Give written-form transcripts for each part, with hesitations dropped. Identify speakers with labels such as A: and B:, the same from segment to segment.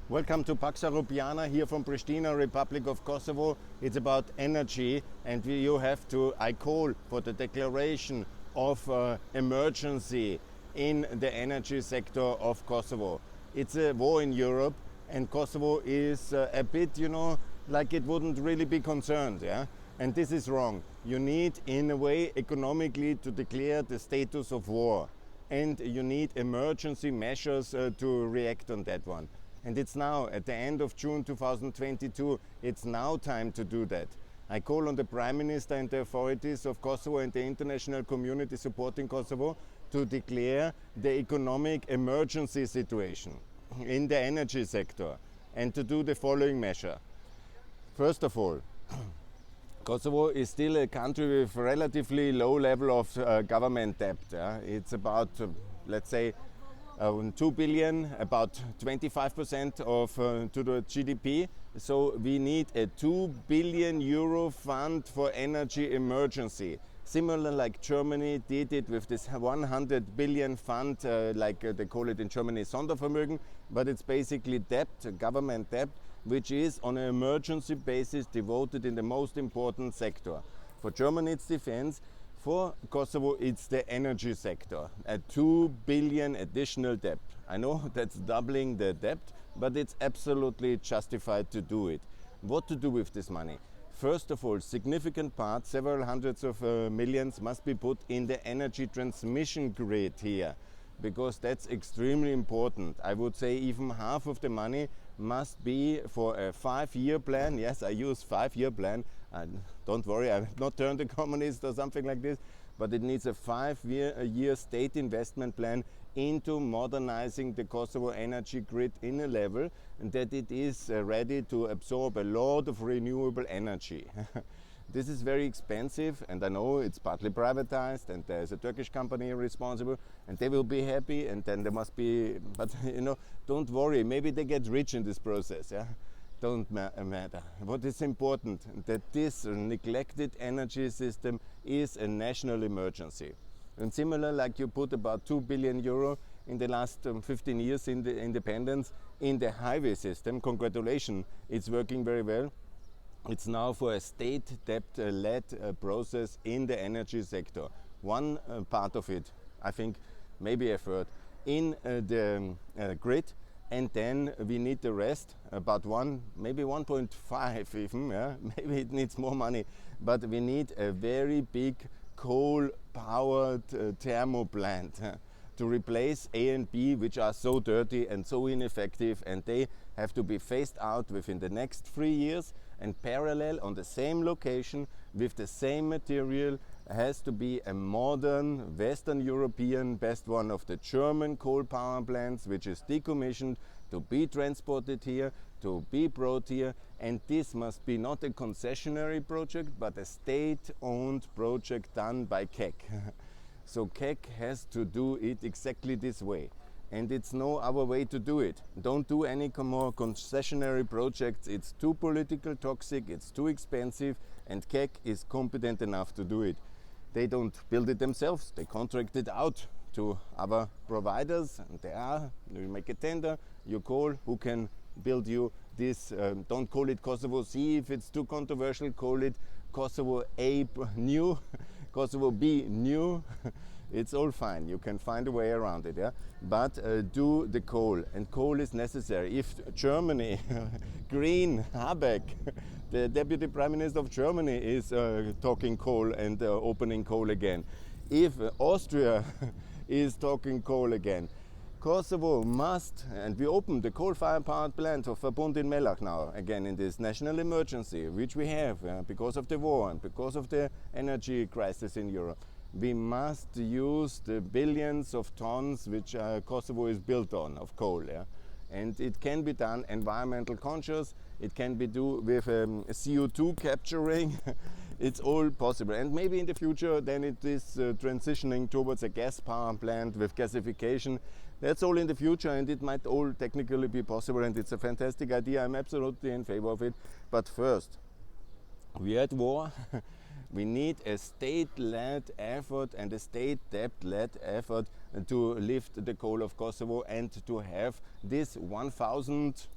A: Welcome to Pax Europiana here from Pristina, Republic of Kosovo. It's about energy, and I call for the declaration of emergency in the energy sector of Kosovo. It's a war in Europe, and Kosovo is a bit, like it wouldn't really be concerned, yeah? And this is wrong. You need, in a way, economically to declare the status of war. And you need emergency measures to react on that one. And it's now, at the end of June 2022, it's now time to do that. I call on the Prime Minister and the authorities of Kosovo and the international community supporting Kosovo to declare the economic emergency situation in the energy sector and to do the following measure. First of all, Kosovo is still a country with relatively low level of government debt. It's about, let's say, 2 billion, about 25% of to the GDP. So we need a 2 billion euro fund for energy emergency. Similar like Germany did it with this 100 billion fund, they call it in Germany Sondervermögen, but it's basically debt, government debt, which is on an emergency basis devoted in the most important sector. For Germany it's defense. For Kosovo, it's the energy sector, a 2 billion additional debt. I know that's doubling the debt, but it's absolutely justified to do it. What to do with this money? First of all, significant part, several hundreds of millions, must be put in the energy transmission grid here, because that's extremely important. I would say even half of the money must be for a 5-year plan. Yes, I use 5-year plan. Don't worry, I will not turn the communist or something like this, but it needs a 5-year state investment plan into modernizing the Kosovo energy grid in a level that it is ready to absorb a lot of renewable energy. This is very expensive, and I know it's partly privatized, and there's a Turkish company responsible, and they will be happy, and then there must be, but don't worry, maybe they get rich in this process, yeah? Don't matter. What is important, that this neglected energy system is a national emergency. And similar, like you put about 2 billion euro in the last 15 years in the independence in the highway system. Congratulations, it's working very well. It's now for a state debt-led process in the energy sector. One part of it, I think, maybe a third, in the grid, and then we need the rest, about maybe 1.5 even, yeah? Maybe it needs more money, but we need a very big coal-powered thermo plant to replace A and B, which are so dirty and so ineffective, and they have to be phased out within the next 3 years, and parallel on the same location with the same material has to be a modern Western European, best one of the German coal power plants, which is decommissioned to be transported here, to be brought here, and this must be not a concessionary project but a state-owned project done by KEK. So KEK has to do it exactly this way. And it's no other way to do it. Don't do any more concessionary projects. It's too political toxic, it's too expensive, and KEK is competent enough to do it. They don't build it themselves, they contract it out to other providers, and you make a tender, you call who can build you this. Don't call it Kosovo C if it's too controversial, call it Kosovo A new, Kosovo B new. It's all fine, you can find a way around it, yeah? But do the coal, and coal is necessary. If Germany, Green, Habeck, the Deputy Prime Minister of Germany is talking coal and opening coal again. If Austria is talking coal again, Kosovo must, and we open the coal-fired power plant of Verbund in Mellach now, again in this national emergency, which we have because of the war and because of the energy crisis in Europe. We must use the billions of tons which Kosovo is built on, of coal. Yeah? And it can be done environmental conscious, it can be done with CO2 capturing, it's all possible. And maybe in the future then it is transitioning towards a gas power plant with gasification. That's all in the future, and it might all technically be possible, and it's a fantastic idea. I'm absolutely in favor of it. But first, we are at war. We need a state-led effort and a state debt-led effort to lift the coal of Kosovo and to have this 1,000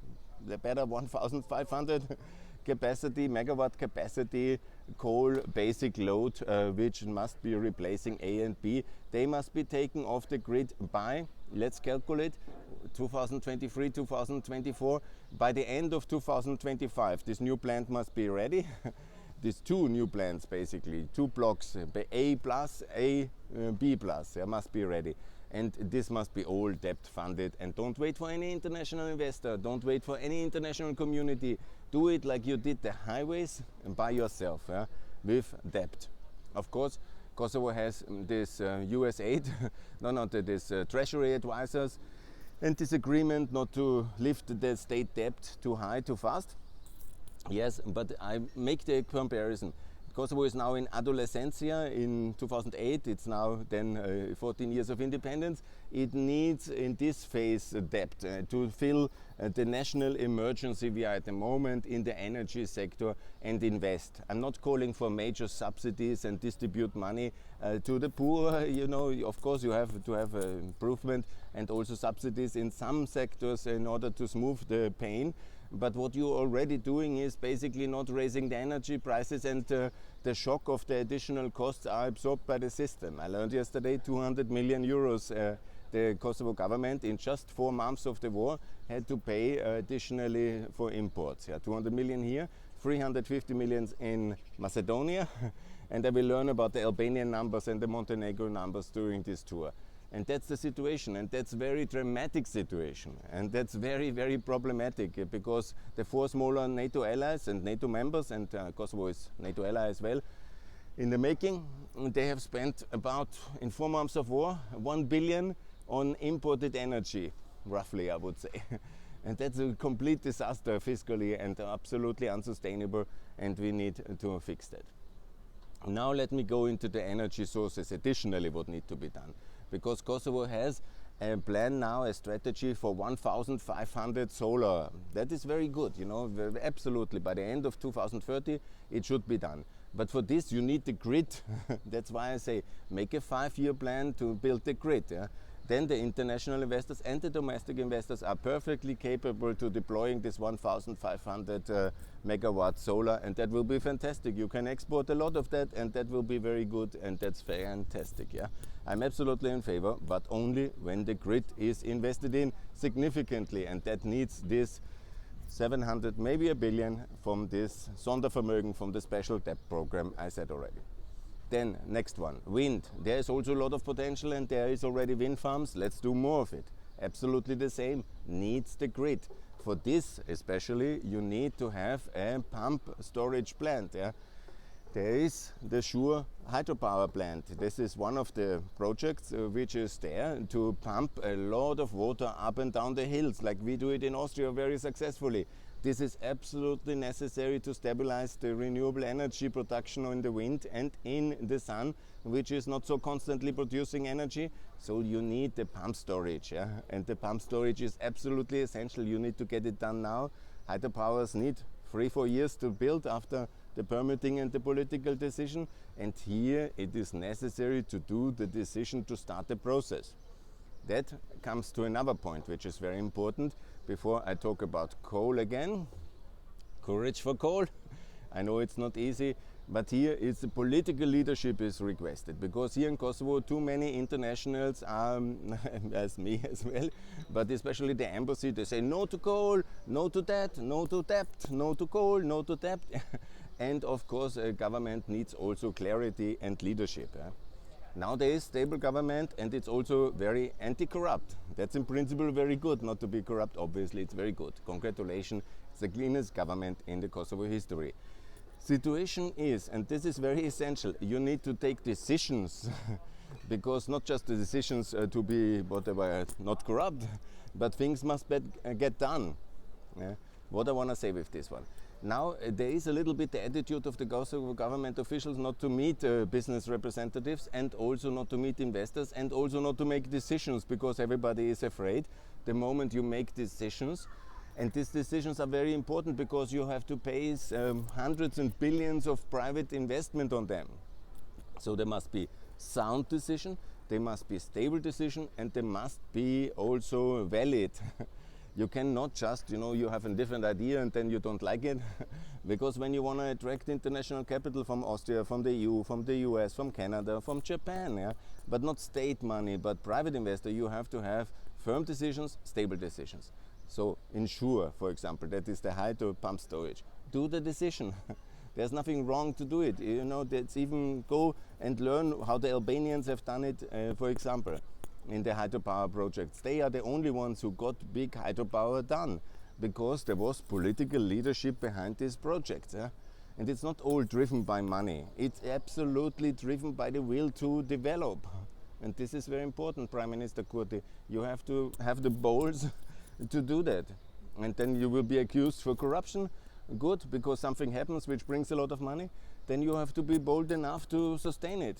A: the better 1,500 capacity, megawatt capacity coal basic load, which must be replacing A and B. They must be taken off the grid by, let's calculate, 2023, 2024. By the end of 2025, this new plant must be ready. These two new plants, basically, two blocks, A plus, B plus, must be ready. And this must be all debt funded. And don't wait for any international investor, don't wait for any international community. Do it like you did the highways by yourself, with debt. Of course, Kosovo has this US aid, this treasury advisors, and this agreement not to lift the state debt too high, too fast. Yes, but I make the comparison. Kosovo is now in adolescencia. In 2008, it's now then 14 years of independence. It needs in this phase debt to fill the national emergency we are at the moment in the energy sector and invest. I'm not calling for major subsidies and distribute money to the poor. You know, of course you have to have improvement and also subsidies in some sectors in order to smooth the pain. But what you're already doing is basically not raising the energy prices, and the shock of the additional costs are absorbed by the system. I learned yesterday 200 million euros the Kosovo government in just 4 months of the war had to pay additionally for imports. 200 million here, 350 million in Macedonia, and I will learn about the Albanian numbers and the Montenegro numbers during this tour. And that's the situation, and that's a very dramatic situation, and that's very, very problematic, because the 4 smaller NATO allies and NATO members, and Kosovo is NATO ally as well, in the making, they have spent about, in 4 months of war, 1 billion on imported energy, roughly I would say. And that's a complete disaster fiscally and absolutely unsustainable, and we need to fix that. Now let me go into the energy sources additionally what need to be done. Because Kosovo has a plan now, a strategy for 1,500 solar. That is very good, you know, absolutely. By the end of 2030, it should be done. But for this, you need the grid. That's why I say, make a 5-year plan to build the grid. Then the international investors and the domestic investors are perfectly capable to deploying this 1,500 megawatt solar, and that will be fantastic. You can export a lot of that, and that will be very good, and that's fantastic. I'm absolutely in favor, but only when the grid is invested in significantly, and that needs this 700, maybe a billion from this Sondervermögen, from the special debt program I said already. Then next one, wind. There is also a lot of potential, and there is already wind farms. Let's do more of it. Absolutely the same. Needs the grid. For this especially, you need to have a pump storage plant. There is the Sure hydropower plant. This is one of the projects which is there to pump a lot of water up and down the hills, like we do it in Austria very successfully. This is absolutely necessary to stabilize the renewable energy production in the wind and in the sun, which is not so constantly producing energy. So you need the pump storage, and the pump storage is absolutely essential. You need to get it done now. Hydropowers need 3-4 years to build after the permitting and the political decision, and here it is necessary to do the decision to start the process. That comes to another point which is very important before I talk about coal again. Courage for coal. I know it's not easy, but here is the political leadership is requested, because here in Kosovo too many internationals are, as me as well, but especially the embassy, they say no to coal, no to that, no to debt, no to coal, no to debt. And of course a government needs also clarity and leadership. Now there is stable government, and it's also very anti-corrupt. That's in principle very good, not to be corrupt, obviously it's very good. Congratulations, it's the cleanest government in the Kosovo history. Situation is, and this is very essential, you need to take decisions, because not just the decisions to be whatever, not corrupt, but things must get done. What I want to say with this one. Now there is a little bit the attitude of the Kosovo government officials not to meet business representatives, and also not to meet investors, and also not to make decisions, because everybody is afraid the moment you make decisions. And these decisions are very important, because you have to pay hundreds and billions of private investment on them. So there must be sound decision, there must be stable decision, and they must be also valid. You cannot just, you have a different idea and then you don't like it. Because when you want to attract international capital from Austria, from the EU, from the US, from Canada, from Japan, yeah, but not state money, but private investor, you have to have firm decisions, stable decisions. So ensure, for example, that is the hydro pump storage. Do the decision. There's nothing wrong to do it. Let's even go and learn how the Albanians have done it, for example, in the hydropower projects. They are the only ones who got big hydropower done because there was political leadership behind these projects. Yeah? And it's not all driven by money. It's absolutely driven by the will to develop. And this is very important, Prime Minister Kurti. You have to have the balls to do that. And then you will be accused for corruption. Good, because something happens which brings a lot of money. Then you have to be bold enough to sustain it.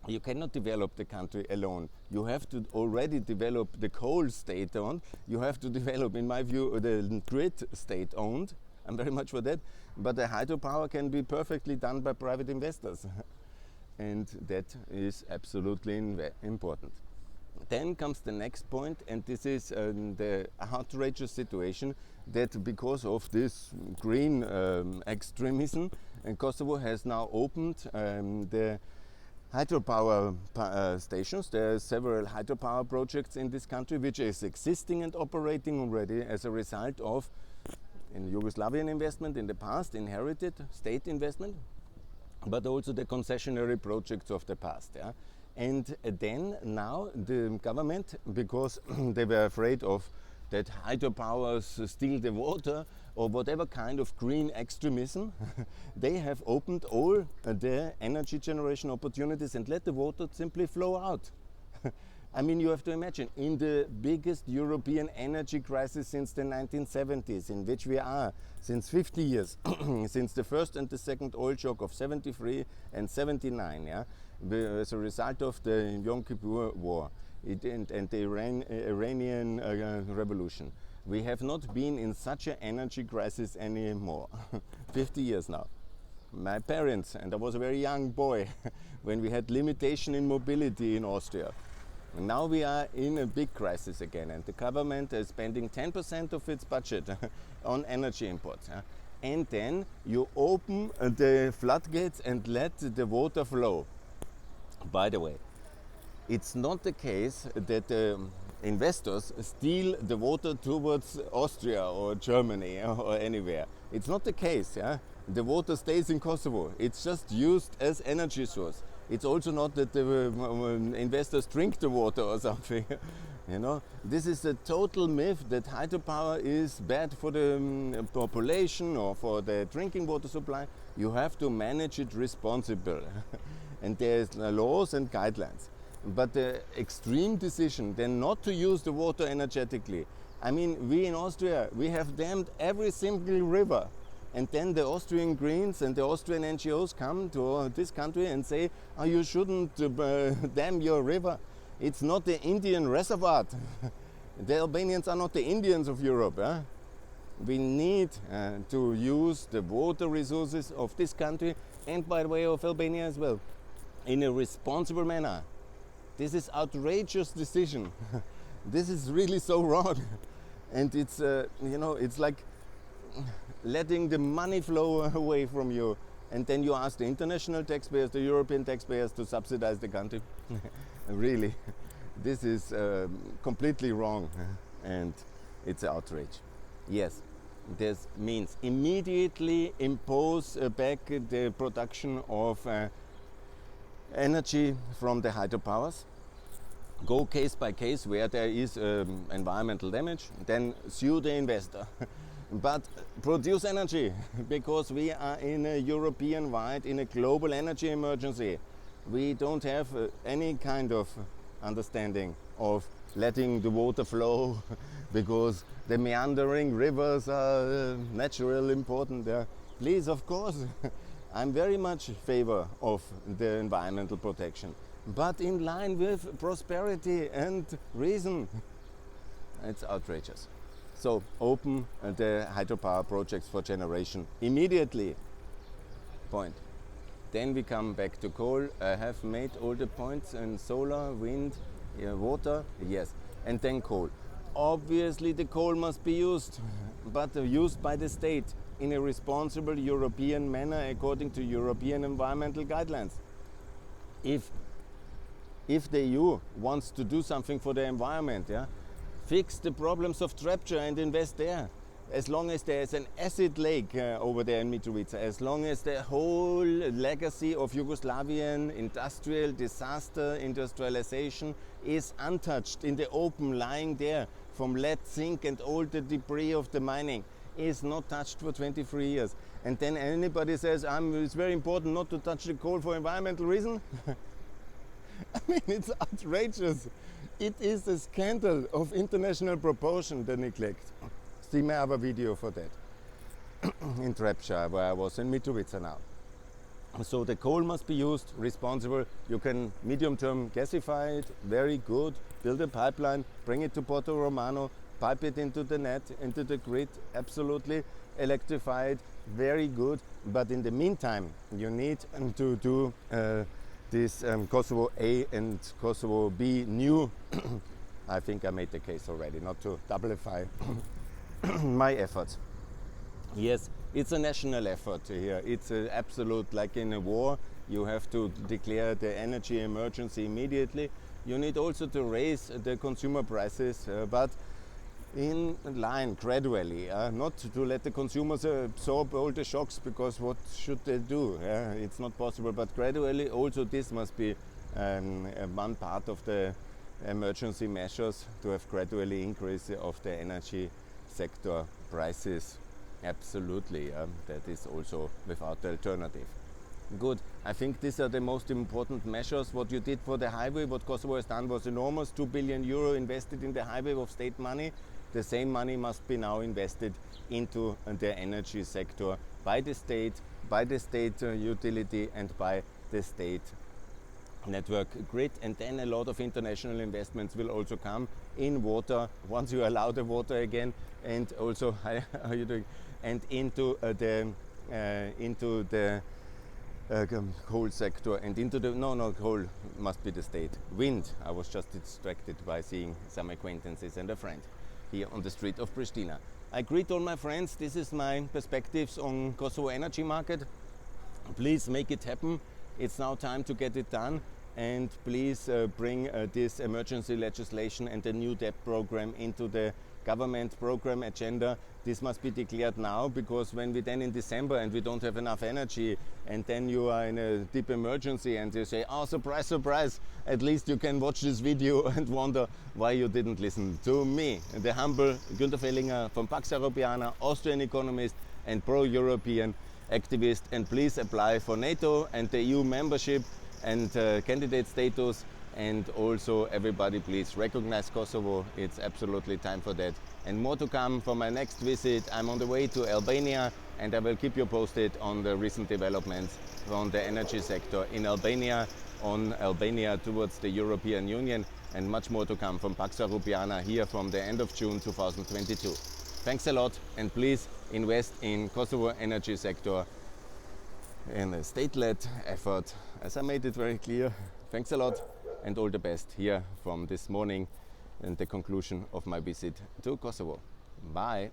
A: You cannot develop the country alone. You have to already develop the coal state-owned. You have to develop, in my view, the grid state-owned. I'm very much for that. But the hydropower can be perfectly done by private investors. And that is absolutely important. Then comes the next point, and this is the outrageous situation that because of this green extremism, Kosovo has now opened the hydropower stations. There are several hydropower projects in this country which is existing and operating already as a result of Yugoslavian investment in the past, inherited state investment, but also the concessionary projects of the past. Yeah? And then now the government, because they were afraid of that hydropowers steal the water or whatever kind of green extremism, they have opened all the energy generation opportunities and let the water simply flow out. I mean, you have to imagine, in the biggest European energy crisis since the 1970s, in which we are since 50 years, since the first and the second oil shock of 73 and 79, yeah, as a result of the Yom Kippur War and the Iranian revolution. We have not been in such an energy crisis anymore. 50 years now. My parents, and I was a very young boy, when we had limitation in mobility in Austria. And now we are in a big crisis again, and the government is spending 10% of its budget on energy imports. And then you open the floodgates and let the water flow. By the way, it's not the case that investors steal the water towards Austria or Germany or anywhere. It's not the case. Yeah? The water stays in Kosovo. It's just used as energy source. It's also not that the investors drink the water or something. This is a total myth that hydropower is bad for the population or for the drinking water supply. You have to manage it responsible. And there's laws and guidelines. But the extreme decision then not to use the water energetically. I mean, we in Austria, we have dammed every single river. And then the Austrian Greens and the Austrian NGOs come to this country and say, oh, you shouldn't dam your river. It's not the Indian reservoir. The Albanians are not the Indians of Europe. We need to use the water resources of this country and, by the way, of Albania as well, in a responsible manner. This is outrageous decision. This is really so wrong. And it's, it's like letting the money flow away from you, and then you ask the international taxpayers, the European taxpayers to subsidize the country. Really, this is completely wrong, and it's an outrage. Yes, this means immediately impose back the production of energy from the hydropowers. Go case by case where there is environmental damage, then sue the investor. But produce energy, because we are in a European-wide, in a global energy emergency. We don't have any kind of understanding of letting the water flow because the meandering rivers are naturally important. Please, of course, I'm very much in favor of the environmental protection, but in line with prosperity and reason. It's outrageous. So open the hydropower projects for generation immediately. Point. Then we come back to coal. I have made all the points in solar, wind, water, yes, and then coal. Obviously the coal must be used, but used by the state in a responsible European manner according to European environmental guidelines. If the EU wants to do something for the environment, yeah, fix the problems of Trepča and invest there. As long as there is an acid lake over there in Mitrovica, as long as the whole legacy of Yugoslavian industrial disaster, industrialization is untouched in the open, lying there from lead, zinc and all the debris of the mining, is not touched for 23 years. And then anybody says, it's very important not to touch the coal for environmental reasons. I mean, it's outrageous. It is a scandal of international proportion, the neglect. See my other video for that in Trepča, where I was in Mitrovica now. So the coal must be used responsible. You can medium term gasify it, very good, build a pipeline, bring it to Porto Romano, pipe it into the net, into the grid, absolutely, electrify it, very good. But in the meantime, you need to do this Kosovo A and Kosovo B new. I think I made the case already, not to doublify my efforts. Yes, it's a national effort here. It's an absolute, like in a war, you have to declare the energy emergency immediately. You need also to raise the consumer prices, but in line gradually, not to let the consumers absorb all the shocks, because what should they do? It's not possible, but gradually also this must be one part of the emergency measures, to have gradually increase of the energy sector prices. Absolutely, that is also without alternative. Good. I think these are the most important measures. What you did for the highway, what Kosovo has done was enormous. 2 billion euro invested in the highway of state money. The same money must be now invested into the energy sector by the state utility and by the state network grid. And then a lot of international investments will also come in water, once you allow the water again, and also how are you doing, and into the coal sector, and into the coal must be the state. Wind, I was just distracted by seeing some acquaintances and a friend here on the street of Pristina. I greet all my friends. This is my perspectives on Kosovo energy market. Please make it happen. It's now time to get it done, and please bring this emergency legislation and the new debt program into the government program agenda. This must be declared now, because when we then in December and we don't have enough energy, and then you are in a deep emergency and you say, oh, surprise, surprise, at least you can watch this video and wonder why you didn't listen to me, the humble Günther Fellinger from Pax Europiana, Austrian economist and pro-European activist. And please apply for NATO and the EU membership and candidate status. And also everybody, please recognize Kosovo. It's absolutely time for that. And more to come for my next visit. I'm on the way to Albania, and I will keep you posted on the recent developments on the energy sector in Albania, on Albania towards the European Union, and much more to come from Pax Europiana here from the end of June 2022. Thanks a lot, and please invest in Kosovo energy sector in a state-led effort, as I made it very clear. Thanks a lot, and all the best here from this morning and the conclusion of my visit to Kosovo. Bye.